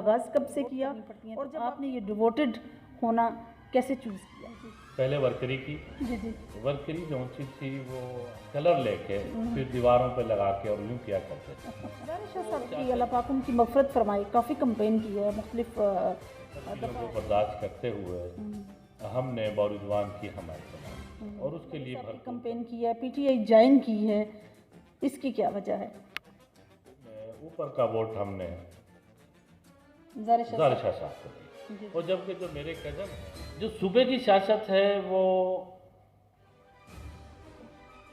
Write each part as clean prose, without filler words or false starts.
आगाज़ कब से किया और जब आपने ये डिवोटेड होना कैसे चूज़ किया? पहले वर्करी की। जी जी। वर्करी जो सी थी वो कलर लेके फिर दीवारों पे लगा के और यूँ किया करते थे। शाह साहब की अल्लाह पाक उनकी मग़फ़िरत फरमाए, काफ़ी कंपेन की है मुख्तलिफ को बर्दाश्त करते हुए हमने बारूजवान की हमायत बनाई और उसके लिए भरपूर कंपेन की है, पीटीआई ज्वाइन की है, इसकी क्या वजह है? ऊपर का वोट हमने ज़ाहिर शाह साहब को दिया। और जबकि जो मेरे कज़न जो सूबे की सियासत है वो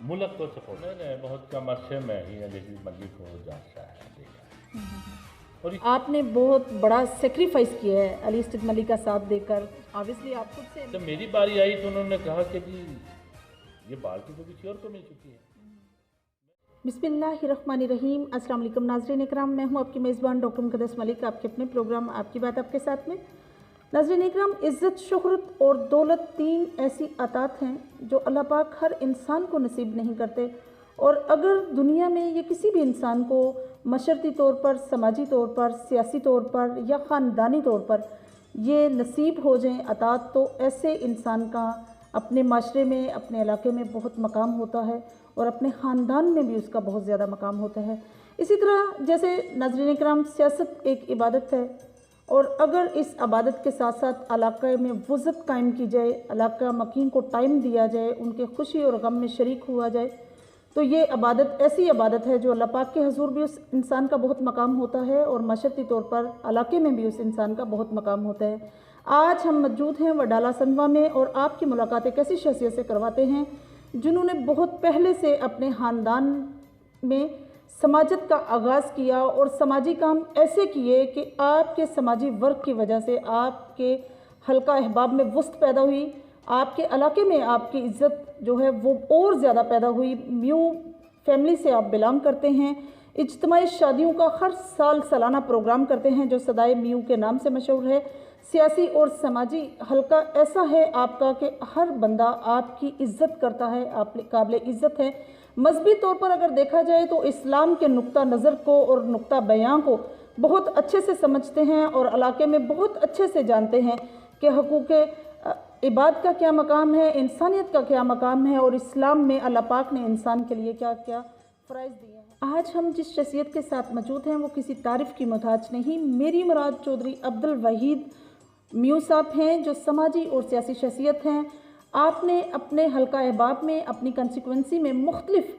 मुल्क को सपोर्ट मैंने बहुत कम अरसे में ही अली मलिक को जांचा है। और आपने बहुत बड़ा सेक्रीफाइस किया है अली मलिक का साथ देकर। ऑब्वियसली आप खुद से जब मेरी बारी आई तो उन्होंने कहा कि जी ये बाल्टी तो किसी और को मिल चुकी है। बिस्मिल्लाहिर्रहमानिर्रहीम। अस्सलाम वालेकुम नाज़रीन इकराम, मैं हूं आपकी मेज़बान डॉक्टर मुक़द्दस मलिक, आपके अपने प्रोग्राम आपकी बात आपके साथ में। नाज़रीन इकराम, इज़्ज़त, शोहरत और दौलत तीन ऐसी अतात हैं जो अल्लाह पाक हर इंसान को नसीब नहीं करते, और अगर दुनिया में ये किसी भी इंसान को मशरती तौर पर, समाजी तौर पर, सियासी तौर पर या ख़ानदानी तौर पर ये नसीब हो जाएँ अतात, तो ऐसे इंसान का अपने माशरे में, अपने इलाके में बहुत मकाम होता है और अपने ख़ानदान में भी उसका बहुत ज़्यादा मकाम होता है। इसी तरह जैसे नाज़रीन इकराम, सियासत एक इबादत है और अगर इस इबादत के साथ साथ इलाक़े में वुज़्ज़त कायम की जाए, इलाक़ा मकीन को टाइम दिया जाए, उनके खुशी और गम में शरीक हुआ जाए, तो ये इबादत ऐसी इबादत है जो अल्लाह पाक के हुज़ूर भी उस इंसान का बहुत मकाम होता है और मशरती तौर पर इलाके में भी उस इंसान का बहुत मकाम होता है। आज हम मौजूद हैं वडाला संधवा में और आपकी मुलाकात एक ऐसी शख्सियत से करवाते हैं जिन्होंने बहुत पहले से अपने ख़ानदान में समाजत का आगाज़ किया और समाजी काम ऐसे किए कि आपके समाजी वर्क की वजह से आपके हल्का अहबाब में वुस्त पैदा हुई, आपके इलाके में आपकी इज़्ज़त जो है वो और ज़्यादा पैदा हुई। म्यू फैमिली से आप बिलोंग करते हैं, इज्तिमाई शादियों का हर साल सालाना प्रोग्राम करते हैं जो सदाए म्यू के नाम से मशहूर है। सियासी और समाजी हल्का ऐसा है आपका कि हर बंदा आपकी इज़्ज़त करता है, आप काबिल इज़्ज़त है। मजहबी तौर पर अगर देखा जाए तो इस्लाम के नुक्ता नज़र को और नुक्ता बयां को बहुत अच्छे से समझते हैं और इलाके में बहुत अच्छे से जानते हैं कि हुकूक़ इबाद का क्या मकाम है, इंसानियत का क्या मकाम है और इस्लाम में अल्लाह पाक ने इंसान के लिए क्या क्या फ़राइज़ दिए हैं। आज हम जिस शख्सियत के साथ मौजूद हैं वो किसी तारीफ़ की मोहताज नहीं, मेरी मुराद चौधरी अब्दुल वहीद म्यू साहब हैं जो समाजी और सियासी शख्सियत हैं। आपने अपने हल्का अहबाब में, अपनी कंस्टिट्यूंसी में मुख्तलिफ़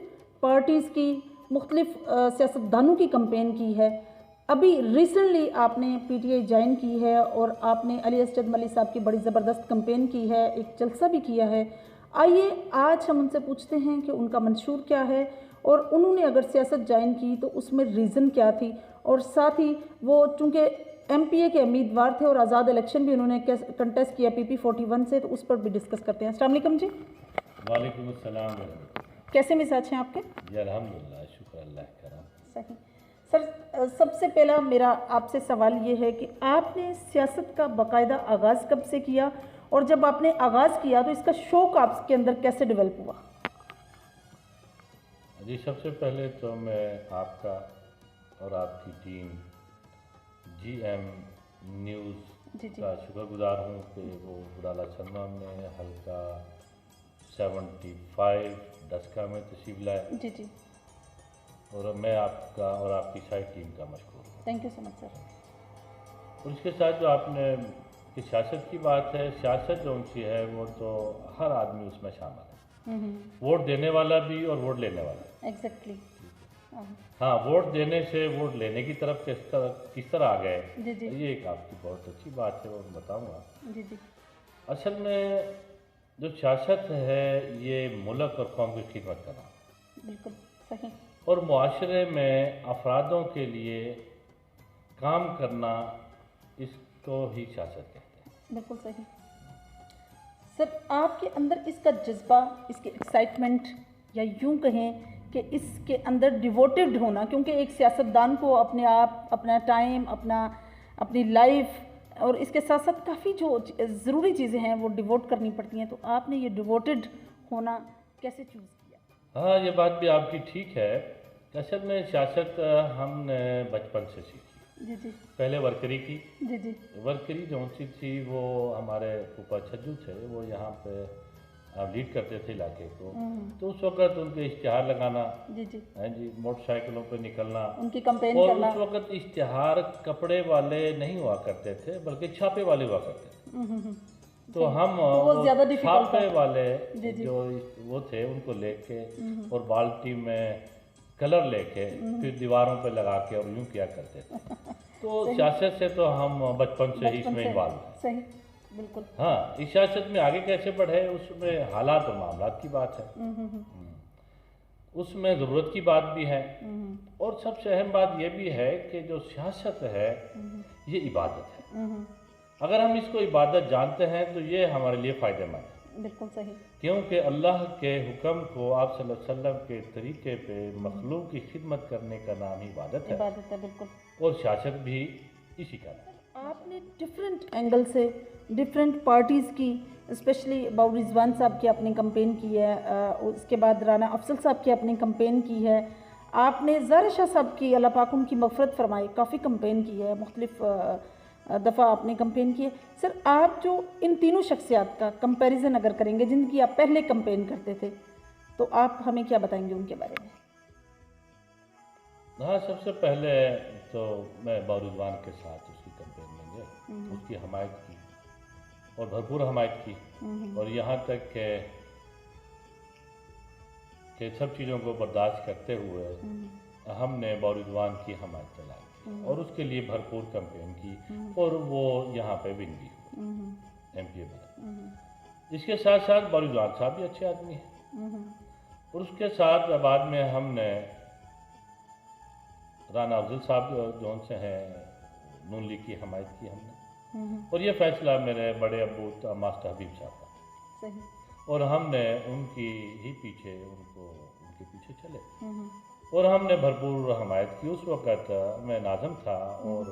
पार्टीज़ की, मुख्तलिफ़ सियासतदानों की कंपेन की है। अभी रिसेंटली आपने पीटीआई ज्वाइन की है और आपने अली मलिक साहब की बड़ी ज़बरदस्त कंपेन की है, एक जलसा भी किया है। आइए आज हम उनसे पूछते हैं कि उनका मंशूर क्या है और उन्होंने अगर सियासत ज्वाइन की तो उसमें रीज़न क्या थी, और साथ ही वो चूँकि एमपीए के उम्मीदवार थे और आज़ाद इलेक्शन भी उन्होंने कंटेस्ट किया पीपी 41 से, तो उस पर भी डिस्कस करते हैं। अस्सलाम वालेकुम जी। वालेकुम अस्सलाम। कैसे मिजाज हैं आपके? जी अल्हम्दुलिल्लाह, शुक्र अल्लाह का। सही सर, सबसे पहला मेरा आपसे सवाल ये है कि आपने सियासत का बाकायदा आगाज़ कब से किया और जब आपने आगाज़ किया तो इसका शौक़ आपके अंदर कैसे डेवलप हुआ? जी सबसे पहले तो मैं आपका और आपकी टीम जीएम न्यूज़ का शुक्रगुजार हूँ कि वो वडाला संधवा में हल्का 75 डस्का में तशरीफ़ लाए। जी जी। और मैं आपका और आपकी सारी टीम का मशकूर हूँ। Thank you so much sir. और इसके साथ जो आपने कि सियासत की बात है, सियासत जो उनकी है वो तो हर आदमी उसमें शामिल है, वोट देने वाला भी और वोट लेने वाला। एग्जैक्टली। हाँ, वोट देने से वोट लेने की तरफ किस तरह आ गए, जी जी। ये एक आपकी बहुत अच्छी बात है, वो मैं बताऊँगा। जी जी। असल में जो सियासत है ये मुल्क और कौम की खिदमत करना, बिल्कुल सही, और मुआशरे में अफरादों के लिए काम करना, इसको ही सियासत कहते हैं। बिल्कुल सही। सर, आपके अंदर इसका जज्बा, इसकी एक्साइटमेंट, या यूँ कहें कि इसके अंदर डिवोटेड होना, क्योंकि एक सियासतदान को अपने आप, अपना टाइम, अपनी लाइफ और इसके साथ साथ काफ़ी जो ज़रूरी चीज़ें हैं वो डिवोट करनी पड़ती हैं, तो आपने ये डिवोटेड होना कैसे चूज़ किया? हाँ, ये बात भी आपकी ठीक है। असल में सियासत हमने बचपन से सीखी। जी जी पहले वर्करी की। जी जी वर्करी जो सी थी वो हमारे फूफा छज्जू थे, वो यहाँ पे लीड करते थे इलाके को। तो उस वक्त उनके इश्तिहार लगाना, जी जी है जी, मोटरसाइकिलों पे निकलना, उनकी कंपेन और करना। उस वक्त इश्तिहार कपड़े वाले नहीं हुआ करते थे बल्कि छापे वाले हुआ करते थे। तो हम तो वो ज़्यादा डिफिकल्ट छापे था। वाले जी जी जो वो थे उनको लेके और बाल्टी में कलर लेके फिर दीवारों पे लगा के और यूं किया करते थे। तो सियासत से तो हम बचपन से ही इसमें इन्वॉल्व हैं। सही, बिल्कुल। हाँ, इस सियासत में आगे कैसे बढ़े उसमें हालात और मामलात की बात है, उसमें ज़रूरत की बात भी है, और सबसे अहम बात यह भी है कि जो सियासत है ये इबादत है। अगर हम इसको इबादत जानते हैं तो ये हमारे लिए फ़ायदेमंद है। बिल्कुल सही। क्योंकि अल्लाह के हुक्म को आप सल्लल्लाहु अलैहि वसल्लम के तरीके पे मखलूक की खिदमत करने का नाम ही इबादत है, बिल्कुल। और सियासत भी इसी का नाम। आपने डिफरेंट एंगल से डिफरेंट पार्टीज़ की, स्पेशली बाबू रिजवान साहब की आपने कंपेन की है, उसके बाद राना अफजल साहब की आपने कंपेन की है, आपने ज़ाहिर शाह साहब की अल्लाह पाक उनकी मग़फ़िरत फरमाए काफ़ी कंपेन की है, मुख्तलिफ दफ़ा आपने कंपेन की है। सर, आप जो इन तीनों शख्सियात का कंपैरिजन अगर करेंगे जिनकी आप पहले कंपेन करते थे, तो आप हमें क्या बताएंगे उनके बारे में? हाँ, सबसे पहले तो मैं बाबू रिजवान के साथ उसकी कंपेन में गया, उसकी हमायत की और भरपूर हमायत की, और यहाँ तक कि सब चीज़ों को बर्दाश्त करते हुए हमने बाबू रिजवान की हमायत चलाई और उसके लिए भरपूर कंपेन की, और वो यहाँ पे विन भी हुए, एमपी बने। इसके साथ साथ बाबू रिजवान साहब भी अच्छे आदमी हैं, और उसके साथ बाद में हमने राना अफजल साहब जो उनसे हैं नून लीग की हमायत की हमने, और ये फैसला मेरे बड़े अब्बू मास्टर हबीब साहब का, सही, और और हमने उनकी ही पीछे उनके पीछे चले, और हमने भरपूर हमायत की। उस वक़्त मैं नाज़िम था, और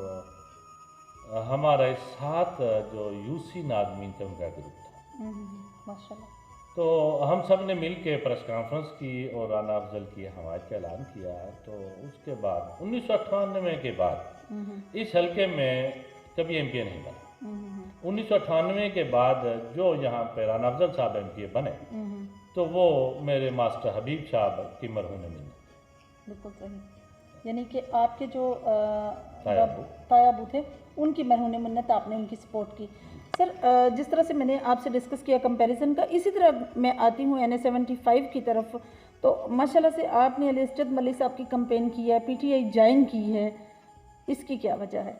हमारे साथ जो यूसी नाज़मीन थे उनका ग्रुप था, माशाल्लाह। तो हम सब ने मिल के प्रेस कॉन्फ्रेंस की और राना अफजल की हमायत का ऐलान किया। तो उसके बाद 1998 के बाद इस हल्के में कभी एमपी नहीं बना। 1998 के बाद जो यहाँ पे राना अफजल साहब एमपी बने, तो वो मेरे मास्टर हबीब साहब की मरहूम मिन्नत। बिल्कुल सही, यानी कि आपके जो तायाबू तायाबू थे उनकी मरहूम मिन्नत, आपने उनकी सपोर्ट की। सर, जिस तरह से मैंने आपसे डिस्कस किया कंपैरिजन का, इसी तरह मैं आती हूँ NA-75 की तरफ। तो माशाल्लाह से आपने अली असजद मलिक साहब की कंपेन की है, PTI ज्वाइन की है, इसकी क्या वजह है?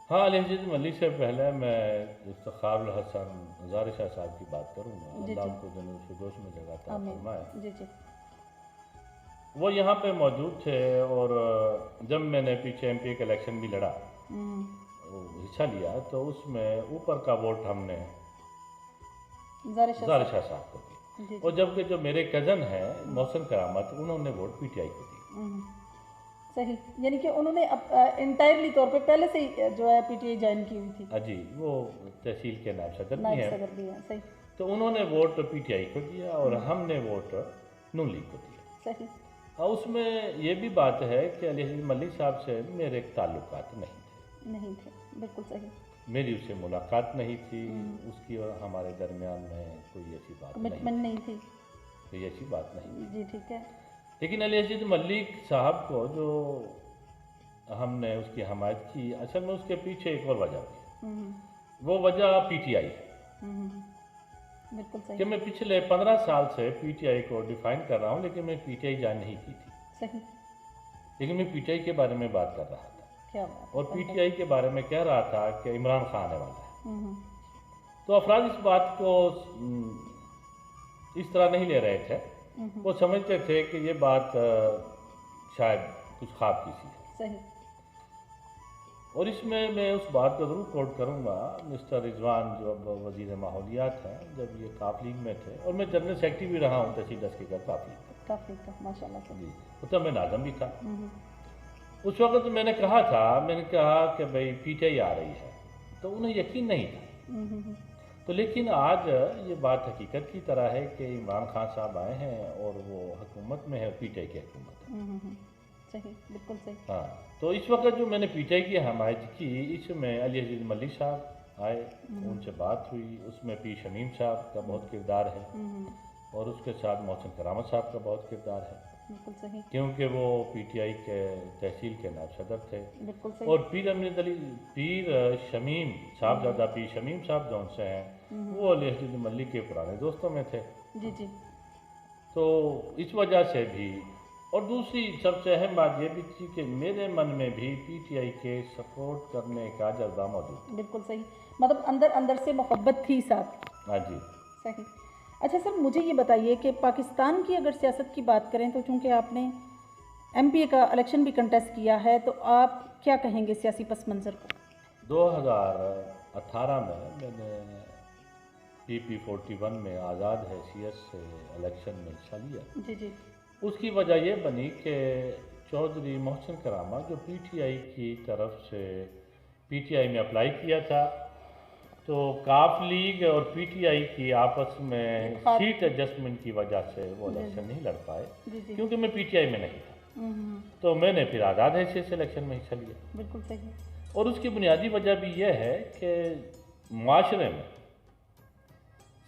हाँ, अली असजद मलिक से पहले मैं इफ्तिखारुल हसन ज़ाहिर शाह साहब की बात करूँगा, अल्लाह उनको जन्नत फिरदौस में जगह अता फरमाए। जी जी, वो यहाँ पे मौजूद थे, और जब मैंने पीछे एमपी का इलेक्शन भी लड़ा, हिस्सा लिया, तो उसमें ऊपर का वोट हमने ज़ाहिर शाह साहब को दिया, और जबकि जो मेरे कज़न हैं मोहसिन करामत, उन्होंने वोट PTI को दिया। सही, यानी कि उन्होंने इंटायरली तौर पे पहले से ही जो है PTI ज्वाइन की हुई थी। जी, वो तहसील के नायब सदर भी हैं, सही, तो उन्होंने वोट PTI को दिया और हमने वोट नून लीग को दिया। सही। और उसमें ये भी बात है कि अली असजद मलिक साहब से मेरे ताल्लुकात नहीं थे, बिल्कुल सही, मेरी उससे मुलाकात नहीं थी, उसकी और हमारे दरमियान में कोई ऐसी बात नहीं थी, कोई ऐसी बात नहीं जी, ठीक है। लेकिन अली असजद मलिक साहब को जो हमने उसकी हमायत की, असल में उसके पीछे एक और वजह थी, वो वजह PTI है। बिल्कुल सही, कि मैं पिछले 15 साल से PTI को डिफाइन कर रहा हूँ, लेकिन मैं PTI ज्वाइन नहीं की थी। सही, लेकिन मैं PTI के बारे में बात कर रहा था, क्या बात, और PTI के बारे में कह रहा था कि इमरान खान आने वाला है। तो अफराद इस बात को इस तरह नहीं ले रहे थे, वो समझते थे कि ये बात शायद कुछ ख्वाब की सी है। सही, और इसमें मैं उस बात को ज़रूर कोट करूँगा, मिस्टर रिजवान जो अब वज़ीर माहौलियात हैं, जब ये काफ लीग में थे, और मैं जनरल सेक्रेटरी भी रहा हूँ तहसील 10 के काफ लीग का, माशाल्लाह से जी, तो मैं नाज़म भी था। उस वक्त मैंने कहा कि भाई PTI आ रही है, तो उन्हें यकीन नहीं था। तो लेकिन आज ये बात हकीकत की तरह है कि इमरान खान साहब आए हैं और वो हुकूमत में है, PTI की हुकूमत है। सही, बिल्कुल सही। हाँ, तो इस वक्त जो मैंने पीटीआई की हमायत की, इसमें अली अजीज मलिक साहब आए, उनसे बात हुई, उसमें पी शमीम साहब का बहुत किरदार है और उसके साथ मोहसिन करामत साहब का बहुत किरदार है, बिल्कुल सही, क्योंकि वो पीटीआई के तहसील के नायब सदर थे। बिल्कुल सही। और पीर शमीम साहबजादा पीर शमीम साहब जौन से हैं वो अली अजीज मलिक के पुराने दोस्तों में थे। जी जी। तो इस वजह से भी, और दूसरी सबसे अहम बात यह भी थी कि मेरे मन में भी पीटीआई के सपोर्ट करने का जज्बा मौजूद। बिल्कुल सही, मतलब अंदर अंदर से मोहब्बत थी साथ। हाँ जी। सही। अच्छा सर, मुझे ये बताइए कि पाकिस्तान की अगर सियासत की बात करें तो चूँकि आपने एमपीए का इलेक्शन भी कंटेस्ट किया है, तो आप क्या कहेंगे सियासी पस मंज़र को? 2018 में मैंने PP41 में आज़ाद हैसियत से इलेक्शन में हिस्सा लिया। जी जी। उसकी वजह यह बनी कि चौधरी मोहसिन करामा जो पीटीआई की तरफ से पीटीआई में अप्लाई किया था, तो काफ लीग और पीटीआई की आपस में सीट एडजस्टमेंट की वजह से वो इलेक्शन नहीं लड़ पाए, क्योंकि मैं पीटीआई में नहीं था। तो मैंने फिर आज़ाद हैसियत से इलेक्शन में हिस्सा लिया। बिल्कुल सही। और उसकी बुनियादी वजह भी यह है कि माशरे में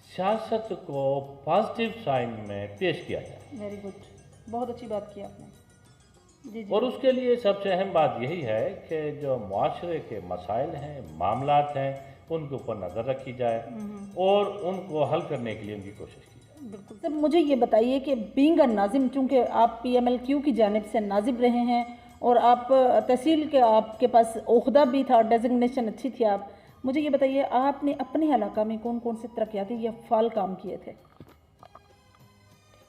सियासत को पॉजिटिव साइन में पेश किया जाए। वेरी गुड, बहुत अच्छी बात की आपने। जी जी। और उसके लिए सबसे अहम बात यही है कि जो माशरे के मसाइल हैं, मामलात हैं, उनके ऊपर नज़र रखी जाए और उनको हल करने के लिए उनकी कोशिश की जाए। बिल्कुल सर, मुझे ये बताइए कि बीइंग अ नाजिम, चूँकि आप PMLQ की जानिब से नाजिब रहे हैं और आप तहसील के आपके पास ओहदा भी था, डेजिग्नेशन अच्छी थी, आप मुझे ये बताइए आपने अपने इलाका में कौन कौन से तरक्याती या फाल काम किए थे?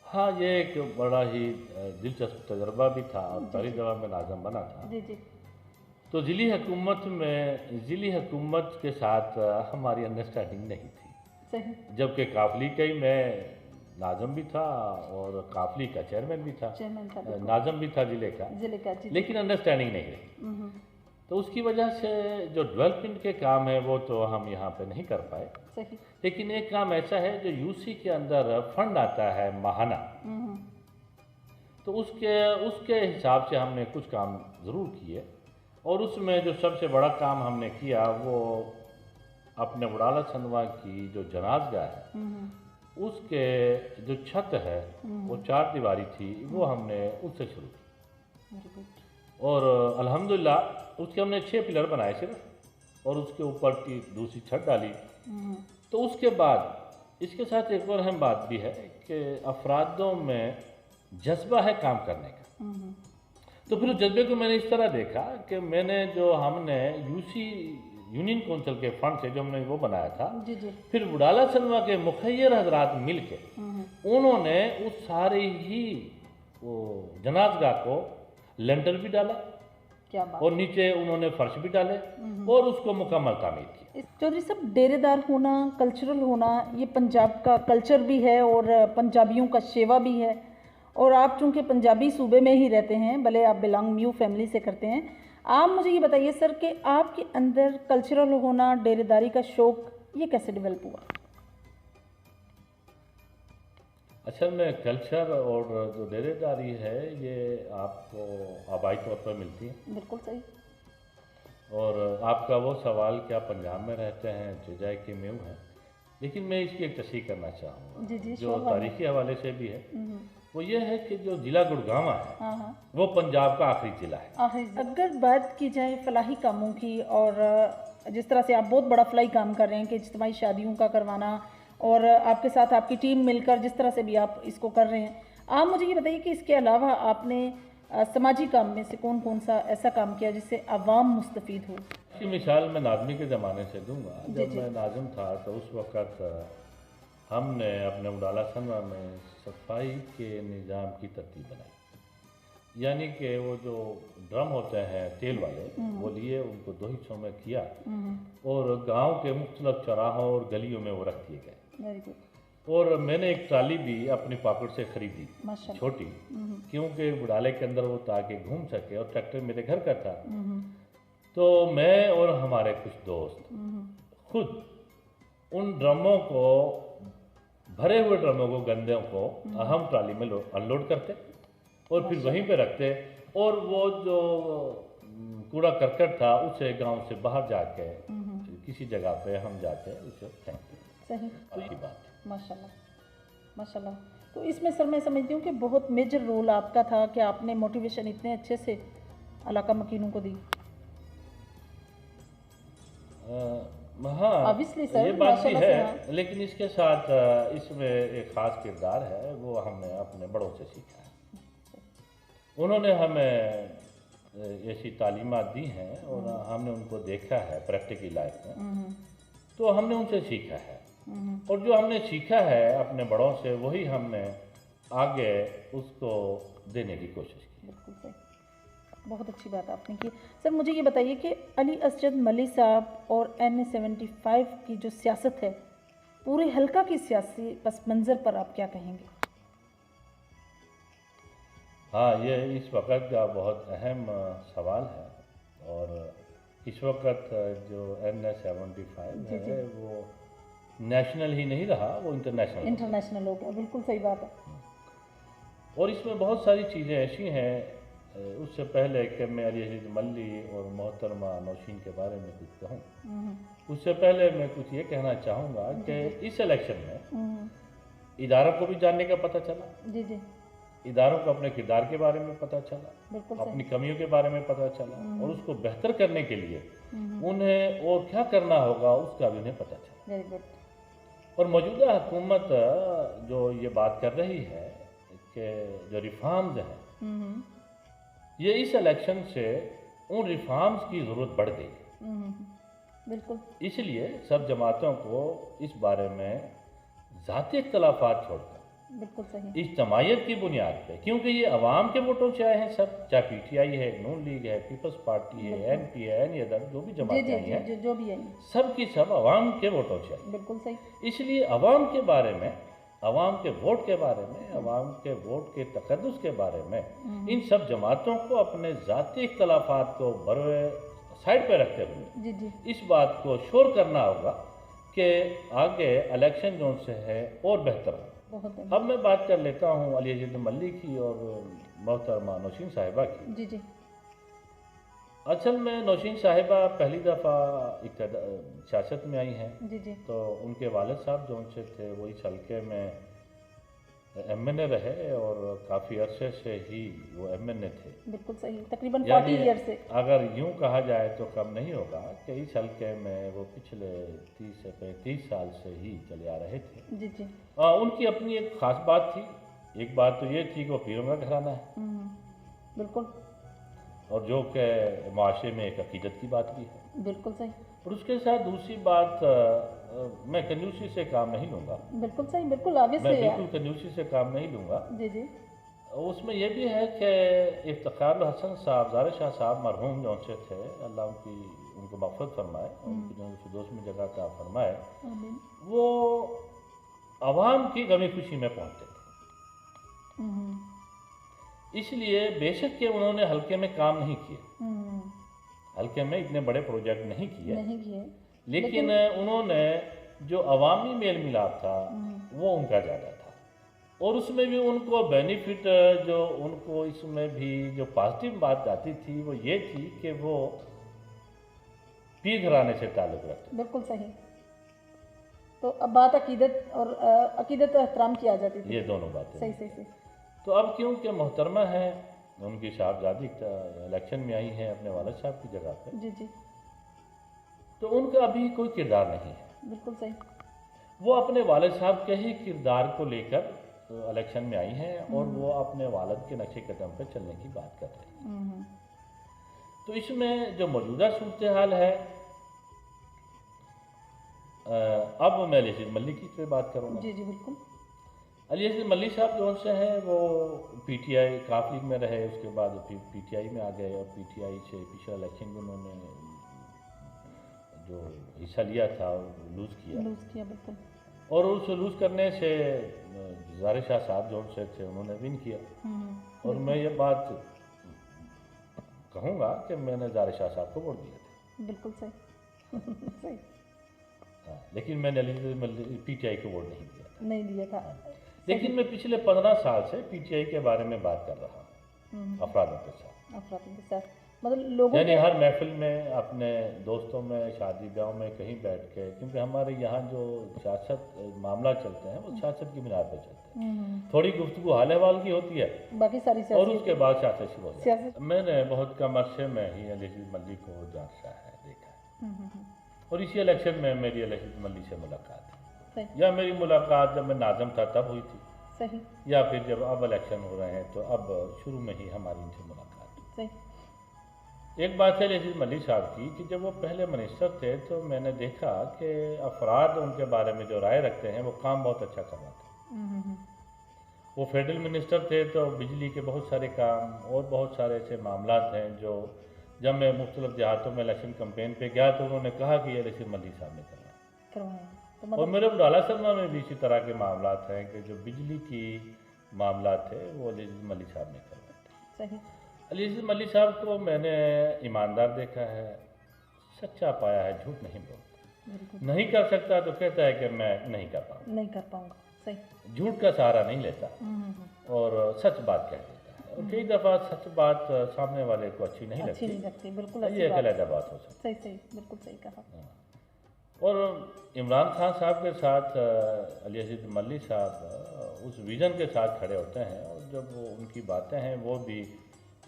हाँ, ये एक बड़ा ही दिलचस्प तजर्बा भी था और पहली दफ़ा मैं नाज़िम बना था। जी जी। तो ज़िली हुकूमत के साथ हमारी अंडरस्टैंडिंग नहीं थी। सही। जबकि काफली का ही मैं नाज़िम भी था और काफली का चेयरमैन भी था, नाज़िम भी था ज़िले का, लेकिन अंडरस्टैंडिंग नहीं रही। तो उसकी वजह से जो डेवलपमेंट के काम है वो तो हम यहाँ पे नहीं कर पाए। सही। लेकिन एक काम ऐसा है जो यूसी के अंदर फंड आता है माहाना, तो उसके हिसाब से हमने कुछ काम ज़रूर किए। और उसमें जो सबसे बड़ा काम हमने किया वो अपने वडाला संधवा की जो जनाजगाह है उसके जो छत है वो 4 दीवारी थी, वो हमने उससे शुरू की। और अल्हम्दुलिल्लाह उसके हमने 6 पिलर बनाए सिर्फ, और उसके ऊपर की दूसरी छत डाली। तो उसके बाद इसके साथ एक और अहम बात भी है कि अफरादों में जज्बा है काम करने का। तो फिर उस जज्बे को मैंने इस तरह देखा कि हमने यूनियन काउंसिल के फंड से जो हमने वो बनाया था, फिर वडाला संधवा के मुखैर हजरात मिल के उन्होंने उस सारे ही वो जनाजगाह को लेंटर भी डाला, क्या बात, और नीचे उन्होंने फर्श भी डाले और उसको मुकम्मल तामीर की। चौधरी साहब, डेरेदार होना, कल्चरल होना, ये पंजाब का कल्चर भी है और पंजाबियों का शेवा भी है। और आप चूँकि पंजाबी सूबे में ही रहते हैं, भले आप बिलोंग म्यू फैमिली से करते हैं, आप मुझे ये बताइए सर कि आपके अंदर कल्चरल होना, डेरेदारी का शौक़ ये कैसे डेवलप हुआ? असल में कल्चर और जो डेरेदारी है ये आपको आबाई तौर पर मिलती है। बिल्कुल सही। और आपका वो सवाल कि आप पंजाब में रहते हैं, जजाय के म्यू हैं, लेकिन मैं इसकी एक तस्दीक करना चाहूँगा जो तारीखी हवाले से भी है। वो ये है कि जो ज़िला गुड़गांव है वो पंजाब का आखिरी ज़िला है। अगर बात की जाए फलाही कामों की, और जिस तरह से आप बहुत बड़ा फलाही काम कर रहे हैं कि इज्तिमाई शादियों का करवाना, और आपके साथ आपकी टीम मिलकर जिस तरह से भी आप इसको कर रहे हैं, आप मुझे ये बताइए कि इसके अलावा आपने समाजी काम में से कौन कौन सा ऐसा काम किया जिससे आवाम मुस्तफ़ीद हो? इसकी मिसाल मैं नाज़मी के ज़माने से दूंगा। जब मैं नाज़िम था तो उस वक़्त हमने अपने वडाला संधवा में सफाई के निज़ाम की तरतीब बनाई, यानी कि वो जो ड्रम होते हैं तेल वाले वो लिए, उनको 2 हिस्सों में किया और गांव के मुख्तलिफ चौराहों और गलियों में वो रख दिए गए। और मैंने एक ट्राली भी अपनी पॉकेट से ख़रीदी, छोटी, क्योंकि वडाले के अंदर वो ताकि घूम सके, और ट्रैक्टर मेरे घर का था। तो मैं और हमारे कुछ दोस्त खुद उन ड्रमों को, भरे हुए ड्रमों को, गंदों को हम ट्राली में अनलोड करते और फिर वहीं पे रखते और वो जो कूड़ा करकट था उसे गांव से बाहर जाके किसी जगह पे हम जाके उसे फेंकते हैं। सही, तो ये बात है। माशाल्लाह माशाल्लाह। तो इसमें सर मैं समझती हूँ कि बहुत मेजर रोल आपका था कि आपने मोटिवेशन इतने अच्छे से इलाका मकीनों को दी। हाँ, Obviously, sir, ये बात भी माशाल्लाह है, से, हाँ। लेकिन इसके साथ इसमें एक ख़ास किरदार है, वो हमने अपने बड़ों से सीखा है। उन्होंने हमें ऐसी तालीमात दी हैं और हमने उनको देखा है प्रैक्टिकल लाइफ में, तो हमने उनसे सीखा है। और जो हमने सीखा है अपने बड़ों से, वही हमने आगे उसको देने की कोशिश की। बिल्कुल सही, बहुत अच्छी बात आपने की। सर मुझे ये बताइए कि अली असजद मली साहब और NA-75 की जो सियासत है, पूरे हल्का की सियासी पस मंज़र पर आप क्या कहेंगे? हाँ, ये इस वक्त का बहुत अहम सवाल है। और इस वक्त जो NA-75 जी, जी। है वो नेशनल ही नहीं रहा, वो इंटरनेशनल हो गया, बिल्कुल सही बात है। और इसमें बहुत सारी चीज़ें ऐसी हैं। उससे पहले कि मैं अली असजद मल्ली और मोहतरमा नौशीन के बारे में कुछ कहूँ, उससे पहले मैं कुछ ये कहना चाहूँगा कि इस इलेक्शन में इदारों को भी जानने का पता चला। जी जी, इदारों को अपने किरदार के बारे में पता चला, बिल्कुल अपनी सही। कमियों के बारे में पता चला, और उसको बेहतर करने के लिए उन्हें और क्या करना होगा उसका भी उन्हें पता चला। Very good. और मौजूदा हुकूमत जो ये बात कर रही है कि जो रिफॉर्म्स हैं, ये इस इलेक्शन से उन रिफॉर्म्स की ज़रूरत बढ़ गई। बिल्कुल, इसलिए सब जमातों को इस बारे में ज़ाती इख्तलाफात छोड़कर बिल्कुल सही। इज्तमायत की बुनियाद पे, क्योंकि ये अवाम के वोटों से आए हैं सब, चाहे PTI है, नून लीग है, पीपल्स पार्टी है, NP है, any अदर जो भी जी जमातें जी आई जी, हैं, जो भी है, सब की सब अवाम के वोटों से आई। बिल्कुल सही। इसलिए अवाम के बारे में, अवाम के वोट के बारे में, अवाम के वोट के तकद्दुस के बारे में इन सब जमातों को अपने ज़ाती इख्तलाफात को बरोए साइड पे रखते हुए जी जी, इस बात को शोर करना होगा कि आगे इलेक्शन जो से है और बेहतर हो। बहुत अब मैं बात कर लेता हूँ अली असजद मल्ली की और मोहतरमा नौशीन साहिबा की। जी जी, असल में नौशीन साहिबा पहली दफ़ा सियासत में आई हैं, जी जी, तो उनके वालिद साहब जो उनसे थे वो इस हल्के में MNA रहे और काफ़ी अरसे से ही वो MNA थे। बिल्कुल सही, तकरीबन 40 यानी ईयर से। अगर यूं कहा जाए तो कम नहीं होगा कि इस हल्के में वो पिछले 30 से 35 साल से ही चले आ रहे थे। जी जी, उनकी अपनी एक ख़ास बात थी। एक बात तो ये थी कि वो पीरों का घराना है, बिल्कुल और जो कि माशरे में एक अकीदत की बात भी है। बिल्कुल सही, और उसके साथ दूसरी बात, मैं कंजूसी से काम नहीं लूँगा, बिल्कुल सही, बिल्कुल मैं ऑब्वियसली बिल्कुल कंजूसी से काम नहीं लूँगा। जी जी, उसमें यह भी है कि इफ्तिखार हसन साहब, ज़ाहिर शाह साहब मरहूम जो से थे, अल्लाह उनको मग़फ़िरत फरमाए, उनकी जो फिरदौस में जगह अता फरमाए, आमीन। वो आवाम की गमी खुशी में पहुँचते थे। इसलिए बेशक कि उन्होंने हल्के में काम नहीं किए, हल्के में इतने बड़े प्रोजेक्ट नहीं किए, नहीं किए, लेकिन उन्होंने जो अवामी मेल मिलाप था वो उनका ज़्यादा था। और उसमें भी उनको बेनिफिट, जो उनको इसमें भी जो पॉजिटिव बात आती थी वो ये थी कि वो पीर घराने से ताल्लुक़ रखते। बिल्कुल सही। तो अब बात अकीदत और अकीदत और एहतराम की आ जाती थी। ये दोनों बातें सही सही सही। तो अब क्योंकि मोहतरमा है, उनकी साहबजादी इलेक्शन में आई हैं अपने वालिद साहब की जगह पे, जी जी, तो उनका अभी कोई किरदार नहीं है। बिल्कुल सही। वो अपने वालिद साहब के ही किरदार को लेकर इलेक्शन में आई हैं और वो अपने वालिद के नक्शे कदम पर चलने की बात कर रहे हैं। तो इसमें जो मौजूदा सूरत हाल है, अब मैं अली असजद मल्ली की बात करूँगा। जी जी, बिल्कुल। अली असजद मल्ली साहब जो से हैं वो PTI काफ लीग में रहे, उसके बाद PTI में आ गए, और PTI से पिछला इलेक्शन में उन्होंने जो हिस्सा लिया था लूज़ किया, बिल्कुल। और उस लूज़ करने से ज़ाहिर शाह साहब जो से थे उन्होंने विन किया। और मैं ये बात कहूँगा कि मैंने ज़ाहिर शाह साहब को वोट दिए थे। बिल्कुल सही सही। हाँ, लेकिन मैंने अली असजद मल्ली PTI को वोट नहीं दिया था। नहीं दिया था। लेकिन मैं पिछले 15 साल से PTI के बारे में बात कर रहा हूँ अफराद के साथ। अफराद के साथ मतलब लोगों यानी के हर महफिल में, अपने दोस्तों में, शादी ब्याह में कहीं बैठ के, क्योंकि हमारे यहाँ जो सियासत मामला चलते हैं वो सियासत की बिना पे चलते हैं। थोड़ी गुफ्तगू हाल अहवाल की होती है बाकी सारी और उसके बाद सियासत शुरू हो जाती सियासत है। मैंने बहुत कम अरसे में ही अली मल्ली को जाना है, देखा है। और इसी इलेक्शन में मेरी अली मल्ली से मुलाकात है, सही या मेरी मुलाकात जब मैं नाज़म था तब हुई थी, सही या फिर जब अब इलेक्शन हो रहे हैं तो अब शुरू में ही हमारी इनसे मुलाकात हुई। सही एक बात है अली मल्ली साहब की कि जब वो पहले मिनिस्टर थे तो मैंने देखा कि अफराद उनके बारे में जो राय रखते हैं वो काम बहुत अच्छा करवाते हैं। वो फेडरल मिनिस्टर थे तो बिजली के बहुत सारे काम और बहुत सारे ऐसे मामला हैं जो जब मैं मुख्तलिफ देहातों में इलेक्शन कैंपेन पे गया तो उन्होंने कहा कि ये अली मल्ली साहब ने करवाया। तो और मतलब मेरे बुढ़ाला शर्मा में भी इसी तरह के मामला हैं कि जो बिजली की मामला थे वो अली मल्ली साहब ने करवाए। सही अली मल्ली साहब को मैंने ईमानदार देखा है, सच्चा पाया है, झूठ नहीं बोलता। बिल्कुल नहीं कर सकता तो कहता है कि मैं नहीं कर पाऊँगा, नहीं कर पाऊंगा। सही झूठ का सहारा नहीं लेता और सच बात कह देता है। और कई दफ़ा सच बात सामने वाले को अच्छी नहीं अच्छी नहीं लगती, लगती, बिल्कुल ये अच्छी एक बात। अलग बात हो सकती सही सही बिल्कुल सही कहा। है। और इमरान खान साहब के साथ अली मल्ली साहब उस विज़न के साथ खड़े होते हैं और जब वो उनकी बातें हैं वो भी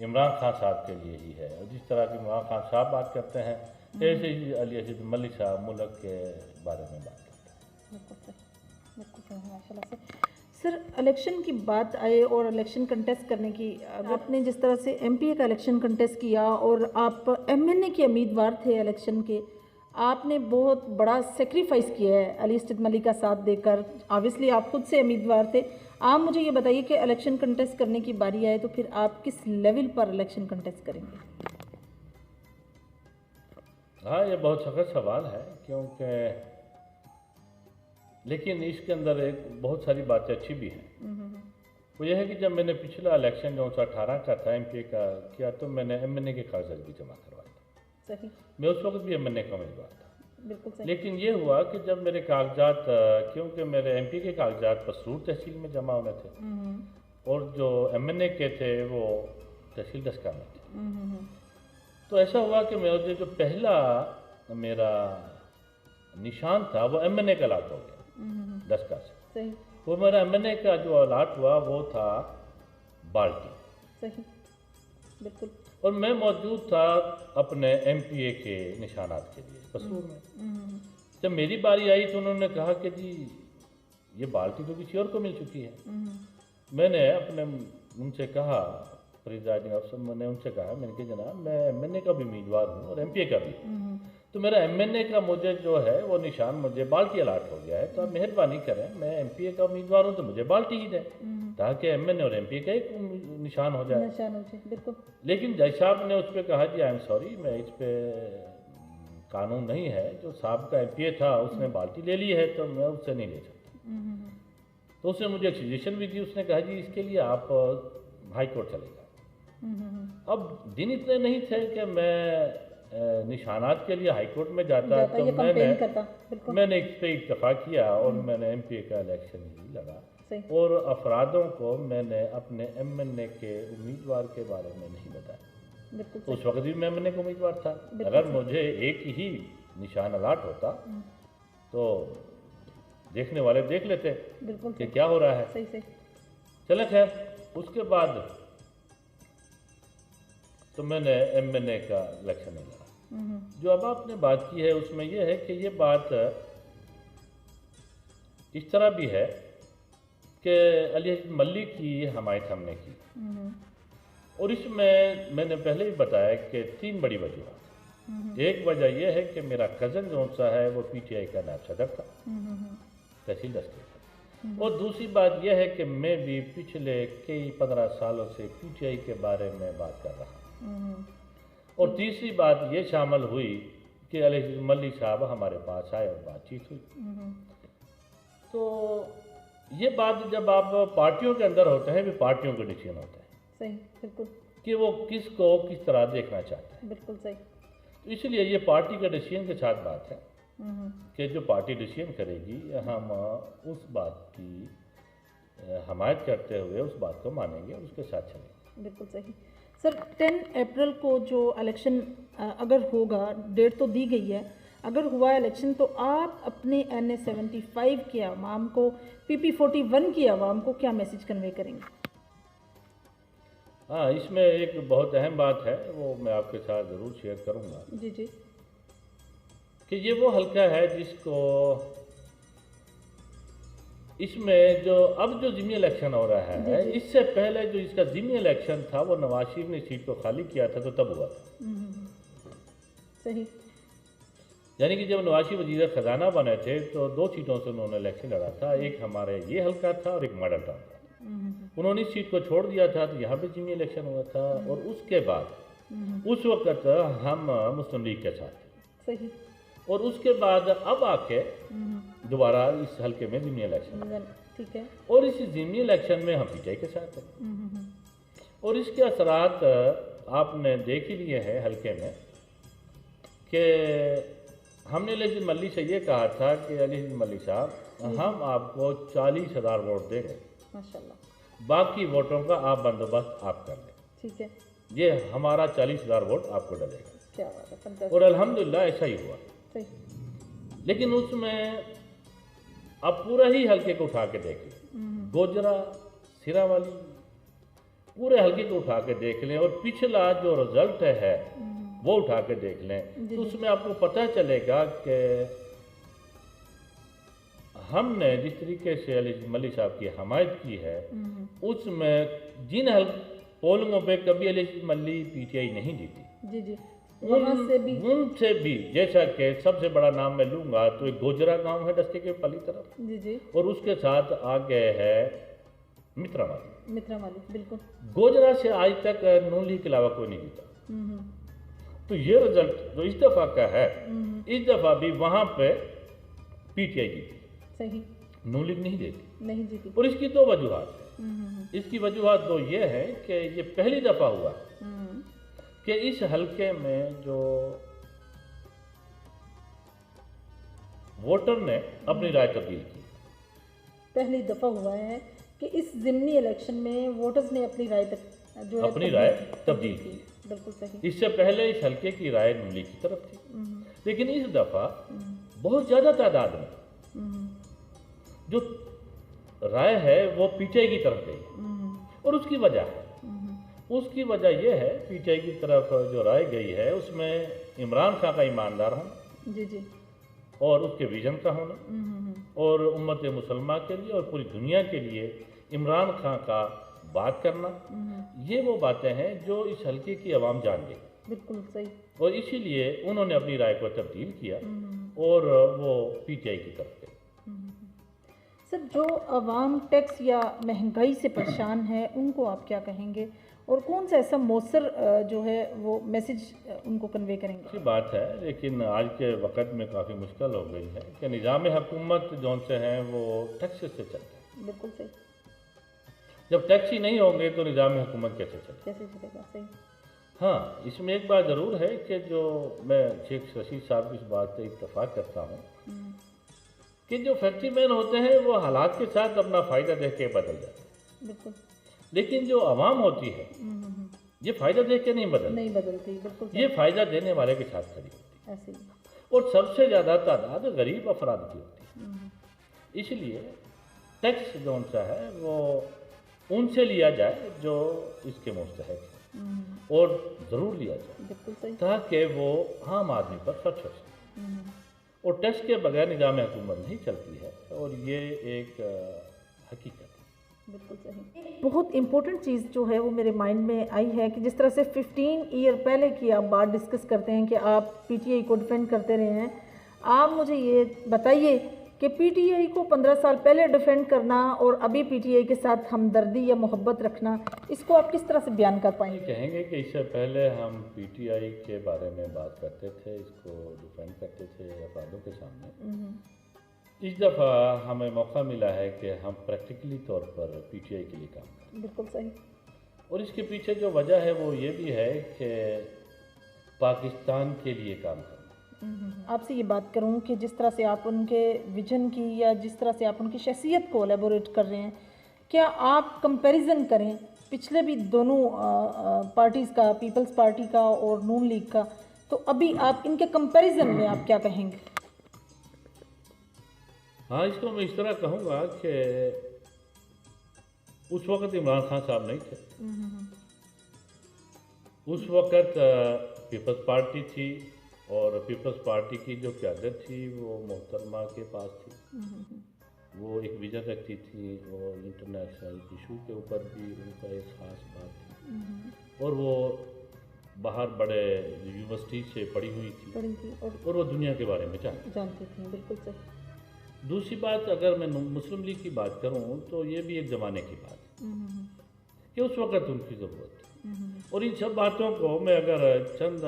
इमरान खान साहब के लिए ही है। और जिस तरह की इमरान खान साहब बात करते हैं ऐसे ही अली मल्ली साहब मुल्क के बारे में बात करते हैं। बिल्कुल सही माशाल्लाह से। सर इलेक्शन की बात आए और इलेक्शन कंटेस्ट करने की, आपने जिस तरह से एमपीए का इलेक्शन कंटेस्ट किया और आप एमएनए के उम्मीदवार थे इलेक्शन के, आपने बहुत बड़ा सेक्रीफाइस किया है अली मल्लिक का साथ देकर। ऑब्वियसली आप खुद से उम्मीदवार थे। आप मुझे ये बताइए कि इलेक्शन कंटेस्ट करने की बारी आए तो फिर आप किस लेवल पर इलेक्शन कंटेस्ट करेंगे? हाँ, ये बहुत सख्त सवाल है क्योंकि लेकिन इसके अंदर एक बहुत सारी बातें अच्छी भी हैं। वो यह है कि जब मैंने पिछला इलेक्शन जो 18 का था एमपीए का किया तो मैंने एमएनए के कागजात भी जमा करवाए थे। सही मैं उस वक्त भी एमएनए का उम्मीदवार था। बिल्कुल सही। लेकिन ये हुआ कि जब मेरे कागजात, क्योंकि मेरे एमपी के कागजात पसरूर तहसील में जमा होने थे और जो एमएनए के थे वो तहसील दस्का में थे, तो ऐसा हुआ कि मेरा जो पहला मेरा निशान था वो एमएनए का अलाट हो गया दस्का से। सही वो मेरा एमएनए का जो अलाट हुआ वो था बाल्टी। सही बिल्कुल। और मैं मौजूद था अपने एमपीए के निशानात के लिए पसरूर में। जब मेरी बारी आई तो उन्होंने कहा कि जी ये बाल्टी तो किसी और को मिल चुकी है। मैंने अपने उनसे कहा, प्रिजाइडिंग अफसर, मैंने उनसे कहा, मैंने कहा जनाब मैं एमएनए का भी उम्मीदवार हूँ और एमपीए का भी, तो मेरा एमएनए का मुझे जो है वो निशान मुझे बाल्टी अलाट हो गया है, तो आप मेहरबानी करें, मैं एमपीए का उम्मीदवार हूँ तो मुझे बाल्टी ही दें ताकि एमएनए और एमपीए का एक निशान हो जाए। निशान हो जाए बिल्कुल। लेकिन जज साहब ने उस पर कहा जी आई एम सॉरी, मैं इस पे कानून नहीं है, जो साहब का एमपीए था उसने बाल्टी ले ली है तो मैं उससे नहीं ले सकता। तो उसने मुझे एक सजेशन भी दी, उसने कहा जी इसके लिए आप हाई कोर्ट चले जाओ। अब दिन इतने नहीं थे कि मैं निशानात के लिए हाई कोर्ट में जाता तो मैंने इस पर इत्तफा किया और मैंने एमपीए का इलेक्शन ही लड़ा। और अफरादों को मैंने अपने एमएनए के उम्मीदवार के बारे में नहीं बताया। तो उस वक्त भी मैं एमएनए का उम्मीदवार था। अगर मुझे एक ही निशान अलाट होता तो देखने वाले देख लेते कि क्या हो रहा है। चले खैर, उसके बाद तो मैंने एमएनए का इलेक्शन नहीं लड़ा। जो अब आपने बात की है उसमें यह है कि ये बात इस तरह भी है कि अली मल्ली की हमायत हमने की और इसमें मैंने पहले ही बताया कि 3 बड़ी वजूहत। एक वजह यह है कि मेरा कज़न जो सा है वो पीटीआई का नायब सदर था तहसील दस्ते का, और दूसरी बात यह है कि मैं भी पिछले कई 15 सालों से पीटीआई के बारे में बात कर रहा हूँ। और तीसरी बात ये शामिल हुई कि अली मल्ली साहब हमारे पास आए और बातचीत हुई। तो ये बात जब आप पार्टियों के अंदर होते हैं भी पार्टियों का डिसीजन होता है। सही बिल्कुल। कि वो किसको किस तरह देखना चाहते हैं। बिल्कुल सही। तो इसलिए ये पार्टी का डिसीजन के साथ बात है कि जो पार्टी डिसीजन करेगी हम उस बात की हमायत करते हुए उस बात को मानेंगे और उसके साथ चलेंगे। बिल्कुल सही। सर 10 अप्रैल को जो इलेक्शन अगर होगा, डेट तो दी गई है, अगर हुआ इलेक्शन तो आप अपने NA75 के आवाम को, PP41 की आवाम को क्या मैसेज कन्वे करेंगे? हाँ, इसमें एक बहुत अहम बात है, वो मैं आपके साथ ज़रूर शेयर करूँगा जी जी। कि ये वो हल्का है जिसको इसमें जो अब जो ज़िमनी इलेक्शन हो रहा है, इससे पहले जो इसका ज़िमनी इलेक्शन था वो नवाज शरीफ ने सीट को खाली किया था, तो तब हुआ था। सही। यानी कि जब नवाज शरीफ वज़ीर ख़जाना बने थे तो 2 सीटों से उन्होंने इलेक्शन लड़ा था, एक हमारे ये हल्का था और एक मॉडल टाउन था। उन्होंने इस सीट को छोड़ दिया था तो यहाँ पे ज़िमनी इलेक्शन हुआ था, और उसके बाद उस वक्त हम मुस्लिम लीग के साथ थे। सही। और उसके बाद अब आके दोबारा इस हल्के में ज़िमनी इलेक्शन, ठीक है, और इस ज़िमनी इलेक्शन में हम पीटीआई के साथ हैं। और इसके असरात आपने देख ही लिए हैं हल्के में कि हमने अली मल्ली से ये कहा था कि अली मल्ली साहब, हम आपको 40,000 वोट देंगे, माशाल्लाह, बाकी वोटों का आप बंदोबस्त आप कर लें। ठीक है, ये हमारा 40,000 वोट आपको डलेगा। क्या बात है, फंटास्टिक। और अल्हम्दुलिल्लाह ऐसा ही हुआ। सही। लेकिन उसमें अब पूरा ही हल्के को उठा के देखिए, गोजरा, सिरावाली, पूरे हल्के को उठा के देख लें, और पिछला जो रिजल्ट है वो उठा के देख लें, तो उसमें आपको पता चलेगा कि हमने जिस तरीके से अली मल्ली साहब की हमायत की है, उसमें जिन पोलिंगों पे कभी अली मल्ली पीटीआई नहीं जीती, जी जी, उनसे भी जैसा कि सबसे बड़ा नाम मैं लूँगा तो एक गोजरा गांव है डस्के के पली तरफ, जी जी, और उसके साथ आगे है मित्रावाली। मित्रावाली, बिल्कुल। गोजरा से आज तक नून लीग के अलावा कोई नहीं जीता। तो ये रिजल्ट जो इस दफ़ा का है, इस दफ़ा भी वहाँ पे पीटीआई जीती। सही। नून लीग नहीं देती, नहीं जीती। और इसकी 2 वजूहात है। इसकी वजूहात 2 ये है कि ये पहली दफ़ा हुआ कि इस हल्के में जो वोटर ने अपनी राय तब्दील की। पहली दफ़ा हुआ है कि इस ज़िमनी इलेक्शन में वोटर्स ने अपनी राय अपनी राय तब्दील की। बिल्कुल सही। इससे पहले इस हल्के की राय नून लीग की तरफ थी, लेकिन इस दफ़ा बहुत ज़्यादा तादाद में जो राय है वो पीटीआई की तरफ गई, और उसकी वजह यह है पीटीआई की तरफ जो राय गई है उसमें इमरान खान का ईमानदार होना, जी जी, और उसके विजन का होना, और उम्मत मुसलमान के लिए और पूरी दुनिया के लिए इमरान खान का बात करना, ये वो बातें हैं जो इस हल्के की आवाम जान गई। बिल्कुल सही। और इसीलिए उन्होंने अपनी राय को तब्दील किया और वो पीटीआई की तरफ गए। सर, जो आवाम टैक्स या महंगाई से परेशान है उनको आप क्या कहेंगे, और कौन सा ऐसा मौसर जो है वो मैसेज उनको कन्वे करेंगे? अच्छी बात है, लेकिन आज के वक्त में काफ़ी मुश्किल हो गई है कि निज़ाम हुकूमत जौन से हैं वो टैक्स से चलते हैं। बिल्कुल सही। जब टैक्स ही नहीं होंगे तो निज़ाम हुकूमत कैसे चलेगा? सही। हाँ, इसमें एक बात ज़रूर है कि जो मैं शेख रशीद साहब की इस बात से इत्तफाक करता हूँ कि जो फैक्ट्री मैन होते हैं वो हालात के साथ अपना फ़ायदा देख के बदल जाते हैं। बिल्कुल। लेकिन जो आवाम होती है ये फ़ायदा देख के नहीं बदलती। बिल्कुल। ये फ़ायदा देने वाले के साथ खड़ी होती है, ऐसे ही। और सबसे ज़्यादा तादाद गरीब अफराद की होती है। इसलिए टैक्स जो सा है वो उनसे लिया जाए जो इसके मुस्तहक है, और ज़रूर लिया जाए ताकि वो आम आदमी पर खर्च हो सके। और टैक्स के बगैर निज़ाम हुकूमत नहीं चलती है, और ये एक हकीकत है। बिल्कुल सही। बहुत इम्पोर्टेंट चीज़ जो है वो मेरे माइंड में आई है कि जिस तरह से 15 ईयर पहले की आप बात डिस्कस करते हैं कि आप पीटीआई को डिफेंड करते रहे हैं, आप मुझे ये बताइए कि पीटीआई को 15 साल पहले डिफेंड करना और अभी पीटीआई के साथ हमदर्दी या मोहब्बत रखना, इसको आप किस तरह से बयान कर पाएंगे? कहेंगे कि इससे पहले हम पीटीआई के बारे में बात करते थे, इसको डिफेंड करते थे अफरादों के सामने। इस दफ़ा हमें मौका मिला है कि हम प्रैक्टिकली तौर पर पीटीआई के लिए काम करें। बिल्कुल सही। और इसके पीछे जो वजह है वो ये भी है कि पाकिस्तान के लिए काम करना। आपसे ये बात करूं कि जिस तरह से आप उनके विजन की या जिस तरह से आप उनकी शख्सियत को एलेबोरेट कर रहे हैं, क्या आप कंपैरिजन करें पिछले भी दोनों पार्टीज़ का, पीपल्स पार्टी का और नून लीग का, तो अभी आप इनके कंपैरिजन में आप क्या कहेंगे? हाँ, इसको मैं इस तरह कहूँगा कि उस वक़्त इमरान खान साहब नहीं थे। उस वक़्त पीपल्स पार्टी थी और पीपल्स पार्टी की जो क़यादत थी वो मोहतरमा के पास थी। वो एक विजन रखती थी और इंटरनेशनल इशू के ऊपर भी उनका एक ख़ास बात थी और वो बाहर बड़े यूनिवर्सिटी से पढ़ी हुई थी और वो दुनिया के बारे में जानती थी। बिल्कुल सही। दूसरी बात, अगर मैं मुस्लिम लीग की बात करूं तो ये भी एक ज़माने की बात है कि उस वक़्त उनकी ज़रूरत थी। और इन सब बातों को मैं अगर चंद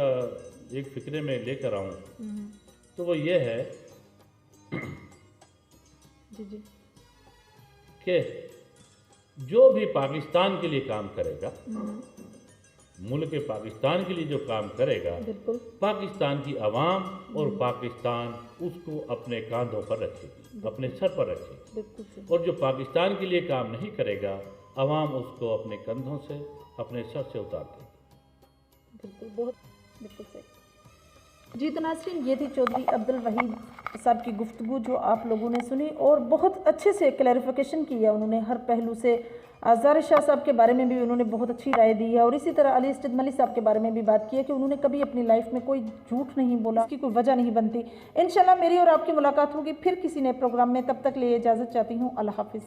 एक फ़िक्रे में लेकर आऊँ तो वो ये है कि जो भी पाकिस्तान के लिए काम करेगा, मुल्क पाकिस्तान के लिए जो काम करेगा, पाकिस्तान की आवाम और पाकिस्तान उसको अपने कांधों पर रखेगी, अपने सर पर रखेगी। और जो पाकिस्तान के लिए काम नहीं करेगा, आवाम उसको अपने कंधों से, अपने सर से उतार देगी। बिल्कुल सही। जी तो नाज़रीन, ये थी चौधरी अब्दुल वहीद साहब की गुफ्तगू जो आप लोगों ने सुनी और बहुत अच्छे से क्लैरिफिकेशन किया उन्होंने हर पहलू से। ज़ाहिर शाह साहब के बारे में भी उन्होंने बहुत अच्छी राय दी है और इसी तरह अली अस्टद मलिक साहब के बारे में भी बात की है कि उन्होंने कभी अपनी लाइफ में कोई झूठ नहीं बोला, उसकी कोई वजह नहीं बनती। इंशाल्लाह मेरी और आपकी मुलाकात होगी फिर किसी नए प्रोग्राम में, तब तक लिए इजाज़त चाहती हूँ। अल्लाह हाफिज़।